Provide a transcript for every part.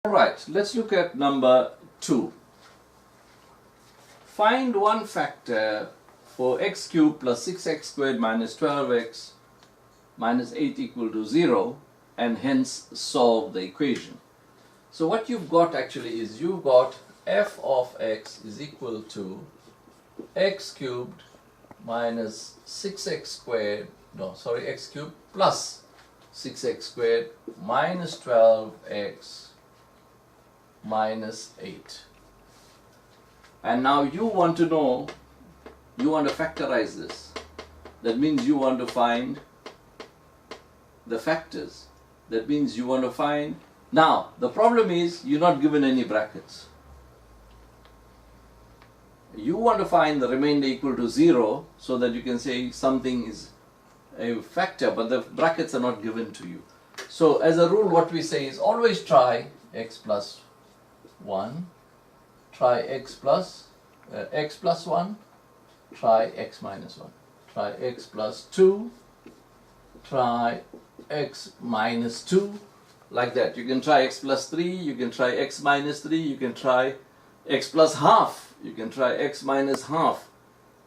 Alright, let's look at number 2. Find one factor for x cubed plus 6x squared minus 12x minus 8 equal to 0 and hence solve the equation. So what you've got actually is you've got f of x is equal to x cubed minus 6x squared, x cubed plus 6x squared minus 12x minus 8. And now you want to know, you want to factorize this. That means you want to find the factors. That means you want to find, now the problem is you're not given any brackets. You want to find the remainder equal to 0 so that you can say something is a factor, but the brackets are not given to you. So as a rule what we say is always try x plus 1, try x plus 1, try x minus 1, try x plus 2, try x minus 2, like that. You can try x plus 3, you can try x minus 3, you can try x plus half, you can try x minus half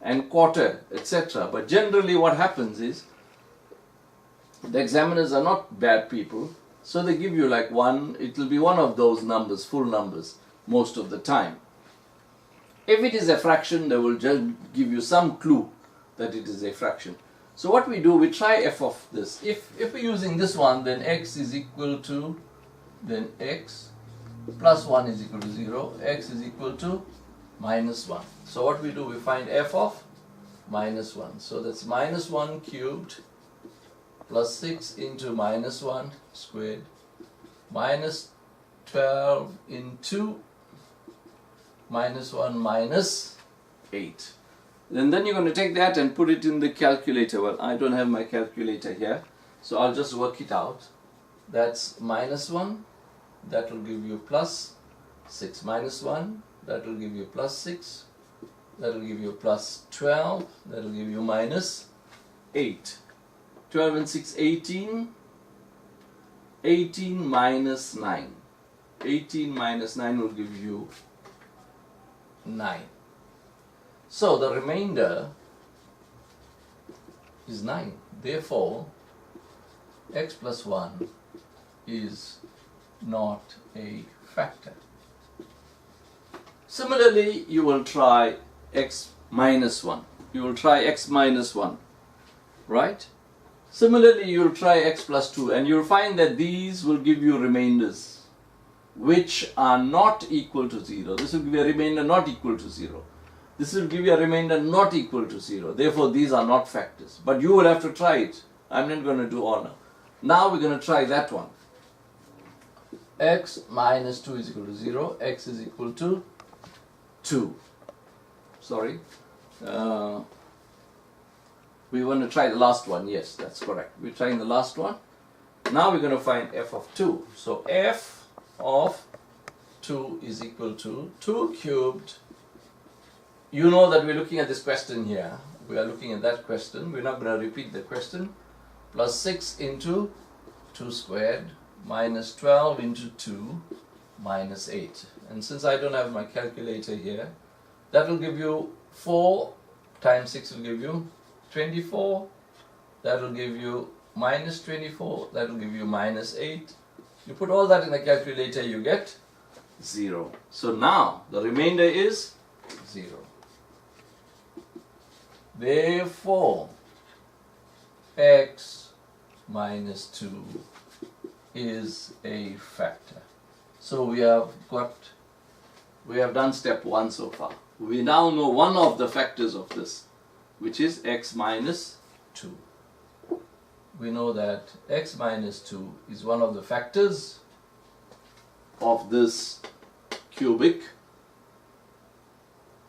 and quarter, etc. But generally what happens is the examiners are not bad people, so they give you like one, it will be one of those numbers, full numbers, most of the time. If it is a fraction, they will just give you some clue that it is a fraction. So what we do, we try f of this. If we're using this one, then x is equal to, then x plus 1 is equal to 0, x is equal to minus 1. So what we do, we find f of minus 1. So that's minus 1 cubed plus 6 into minus 1 squared minus 12 into minus 1 minus 8. And then you're going to take that and put it in the calculator. Well, I don't have my calculator here, so I'll just work it out. That's minus 1, that will give you plus 6, minus 1, that will give you plus 6, that will give you plus 12, that will give you minus 8. 12 and 6, 18. 18 minus 9. 18 minus 9 will give you 9. So the remainder is 9. Therefore, x plus 1 is not a factor. Similarly, you will try x minus 1. You will try x minus 1, right? Similarly, you will try x plus 2 and you will find that these will give you remainders which are not equal to 0. This will give you a remainder not equal to 0. This will give you a remainder not equal to 0. Therefore, these are not factors. But you will have to try it. I'm not going to do honor. Now we're going to try that one. X minus 2 is equal to 0. X is equal to 2. Sorry. We want to try the last one. Yes, that's correct. We're trying the last one. Now we're going to find f of 2. So f of 2 is equal to 2 cubed. You know that we're looking at this question here. We are looking at that question. We're not going to repeat the question. Plus 6 into 2 squared minus 12 into 2 minus 8. And since I don't have my calculator here, that will give you 4 times 6 will give you 24, that will give you minus 24, that will give you minus 8. You put all that in the calculator, you get 0. So now the remainder is 0. Therefore, x minus 2 is a factor. So we have done step 1 so far. We now know one of the factors of this, which is x minus 2. We know that x minus 2 is one of the factors of this cubic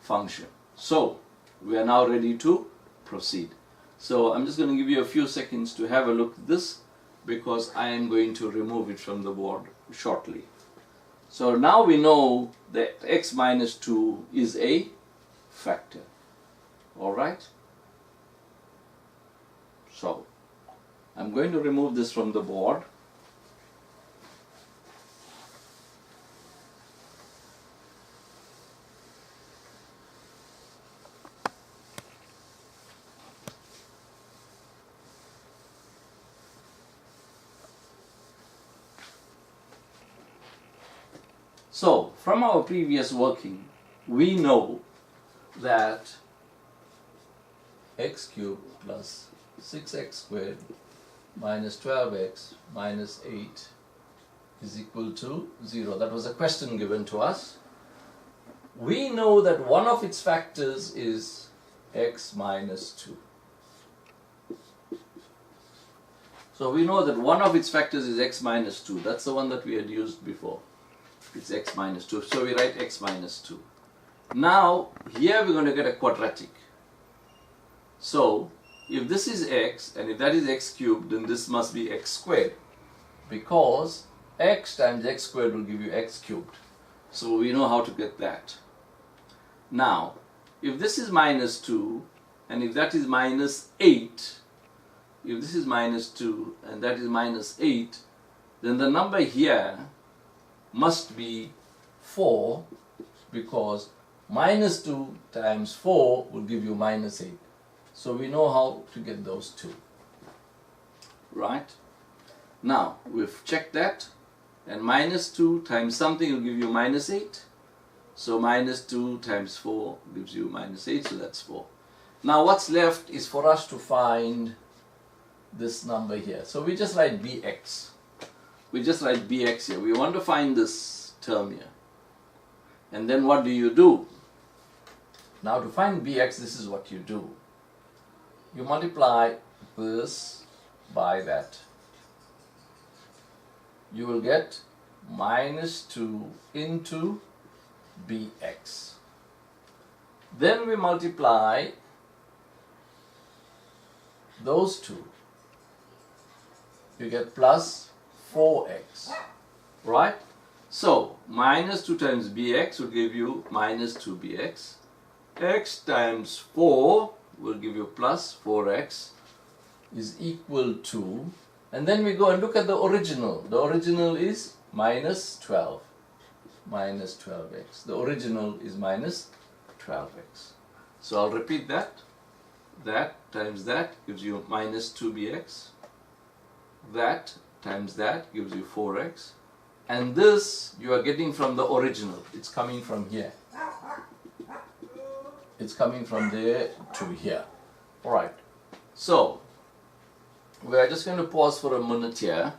function. So we are now ready to proceed. So I'm just going to give you a few seconds to have a look at this because I am going to remove it from the board shortly. So now we know that x minus 2 is a factor. Alright? So I'm going to remove this from the board. So from our previous working, we know that x cubed plus 6x squared minus 12x minus 8 is equal to 0. That was a question given to us. We know that one of its factors is x minus 2. So we know that one of its factors is x minus 2. That's the one that we had used before. It's x minus 2. So we write x minus 2. Now, here we're going to get a quadratic. So, if this is x and if that is x cubed, then this must be x squared. Because x times x squared will give you x cubed. So we know how to get that. Now, if this is minus 2 and if that is minus 8, if this is minus 2 and that is minus 8, then the number here must be 4, because minus 2 times 4 will give you minus 8. So we know how to get those two. Right? Now, we've checked that, and minus 2 times something will give you minus 8. So minus 2 times 4 gives you minus 8, so that's 4. Now what's left is for us to find this number here. So we just write bx. We just write bx here. We want to find this term here. And then what do you do? Now to find bx, this is what you do. You multiply this by that. You will get minus 2 into bx. Then we multiply those two. You get plus 4x. Right? So, minus 2 times bx will give you minus 2bx. X times 4 will give you plus 4x is equal to, and then we go and look at the original. The original is minus 12. Minus 12x. The original is minus 12x. So I'll repeat that. That times that gives you minus 2bx. That times that gives you 4x. And this you are getting from the original. It's coming from here. It's coming from there to here. Alright. So, we are just going to pause for a minute here.